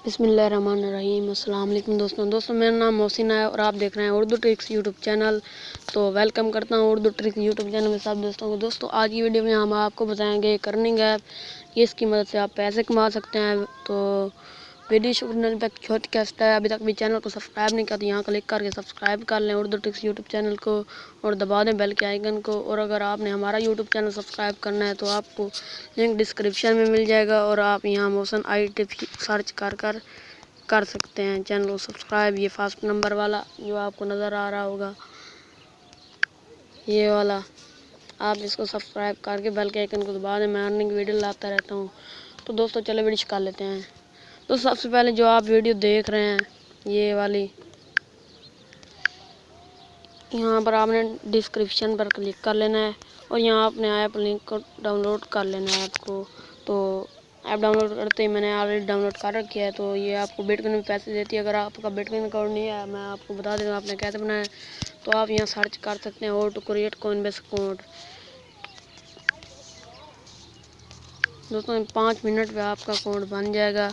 बिस्मिल्लाहिर्रहमानिर्रहीम। अस्सलाम वालेकुम दोस्तों मेरा नाम मोहसिन है और आप देख रहे हैं उर्दू ट्रिक्स यूट्यूब चैनल। तो वेलकम करता हूं उर्दू ट्रिक्स यूट्यूब चैनल में सब दोस्तों को। दोस्तों आज की वीडियो में हम आपको बताएंगे अर्निंग ऐप, इसकी मदद से आप पैसे कमा सकते हैं। तो वीडियो शुरू करने तक छोटी कैस्ट है, अभी तक भी चैनल को सब्सक्राइब नहीं किया तो यहाँ क्लिक करके सब्सक्राइब कर लें उर्दू ट्रिक्स यूट्यूब चैनल को और दबा दें बेल के आइकन को। और अगर आपने हमारा यूट्यूब चैनल सब्सक्राइब करना है तो आपको लिंक डिस्क्रिप्शन में मिल जाएगा और आप यहाँ मोशन आई टिप्स सर्च कर सकते हैं चैनल को सब्सक्राइब। ये फर्स्ट नंबर वाला जो आपको नज़र आ रहा होगा, ये वाला, आप इसको सब्सक्राइब करके बेल के आइकन को दबा दें। मैं अर्निंग वीडियो लाता रहता हूँ। तो दोस्तों चलो वीडियो कर लेते हैं। तो सबसे पहले जो आप वीडियो देख रहे हैं ये वाली, यहाँ पर आपने डिस्क्रिप्शन पर क्लिक कर लेना है और यहाँ अपने ऐप लिंक को डाउनलोड कर लेना है आपको। तो ऐप डाउनलोड करते ही मैंने ऑलरेडी डाउनलोड कर रखी है। तो ये आपको बिटकॉइन में पैसे देती है। अगर आपका बिटकॉइन अकाउंट नहीं है, मैं आपको बता देता हूँ आपने कैसे बनाया है। तो आप यहाँ सर्च कर सकते हैं how to create Coinbase account. दोस्तों 5 मिनट में आपका अकाउंट बन जाएगा।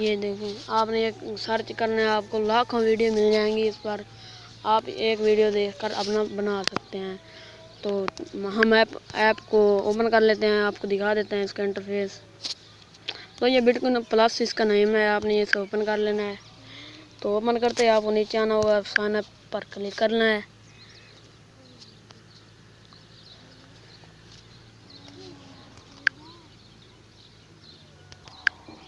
ये देखें, आपने एक सर्च करना है, आपको लाखों वीडियो मिल जाएंगी। इस पर आप एक वीडियो देखकर अपना बना सकते हैं। तो हम ऐप को ओपन कर लेते हैं, आपको दिखा देते हैं इसका इंटरफेस। तो ये बिटकॉइन प्लस इसका नेम है, आपने इसे ओपन कर लेना है। तो ओपन करते ही आपको नीचे आना होगा, साइन अप पर क्लिक करना है।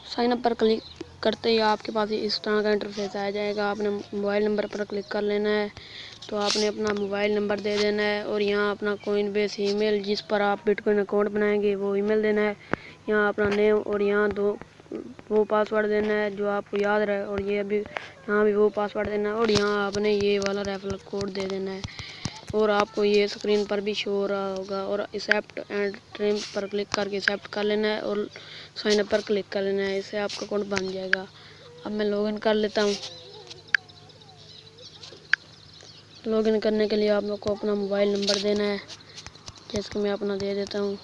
साइन अप पर क्लिक करते ही आपके पास इस तरह का इंटरफेस आ जाएगा। आपने मोबाइल नंबर पर क्लिक कर लेना है। तो आपने अपना मोबाइल नंबर दे देना है और यहाँ अपना कॉइनबेस ईमेल जिस पर आप बिटकॉइन अकाउंट बनाएंगे वो ईमेल देना है। यहाँ अपना नेम और यहाँ वो पासवर्ड देना है जो आपको याद रहे, और ये अभी यहाँ भी वो पासवर्ड देना है और यहाँ आपने ये वाला रेफरल कोड दे देना है। और आपको ये स्क्रीन पर भी शो हो रहा होगा। और एक्सेप्ट एंड ट्रिम पर क्लिक करके एक्सेप्ट कर लेना है और साइन अप पर क्लिक कर लेना है। इससे आपका अकाउंट बन जाएगा। अब मैं लॉगिन कर लेता हूँ। लॉगिन करने के लिए आप लोग को अपना मोबाइल नंबर देना है, जैसे कि मैं अपना दे देता हूँ।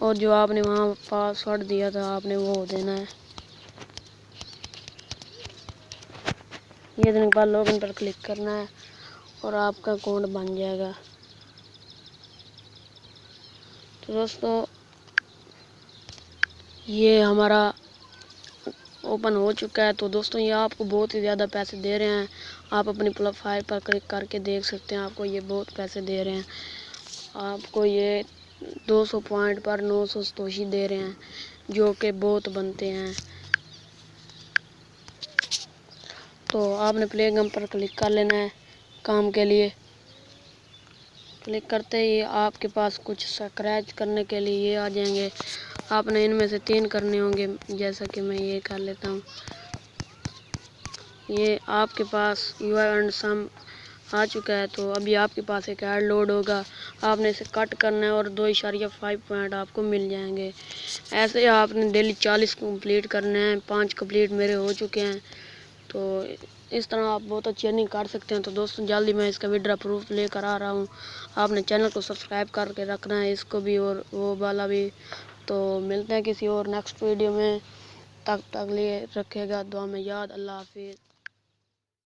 और जो आपने वहाँ पासवर्ड दिया था आपने वो देना है। ये देने के बाद लॉगिन पर क्लिक करना है और आपका अकाउंट बन जाएगा। तो दोस्तों ये हमारा ओपन हो चुका है। तो दोस्तों ये आपको बहुत ही ज़्यादा पैसे दे रहे हैं। आप अपनी प्रोफाइल पर क्लिक करके देख सकते हैं, आपको ये बहुत पैसे दे रहे हैं। आपको ये 200 पॉइंट पर 900 सतोशी दे रहे हैं, जो कि बहुत बनते हैं। तो आपने प्ले गम पर क्लिक कर लेना है काम के लिए। क्लिक करते ही आपके पास कुछ स्क्रैच करने के लिए ये आ जाएंगे। आपने इनमें से 3 करने होंगे, जैसा कि मैं ये कर लेता हूँ। ये आपके पास यू एंड सम आ चुका है। तो अभी आपके पास एक ऐड लोड होगा, आपने इसे कट करना है और 2.5 पॉइंट आपको मिल जाएंगे। ऐसे ही आपने डेली 40 कंप्लीट करने हैं। 5 कंप्लीट मेरे हो चुके हैं। तो इस तरह आप बहुत अच्छी अर्निंग कर सकते हैं। तो दोस्तों जल्दी मैं इसका विड्रॉ प्रूफ लेकर आ रहा हूँ। आपने चैनल को सब्सक्राइब करके रखना है, इसको भी और वो वाला भी। तो मिलते हैं किसी और नेक्स्ट वीडियो में, तब तक लिए रखेगा दुआ में याद। अल्लाह हाफिज़।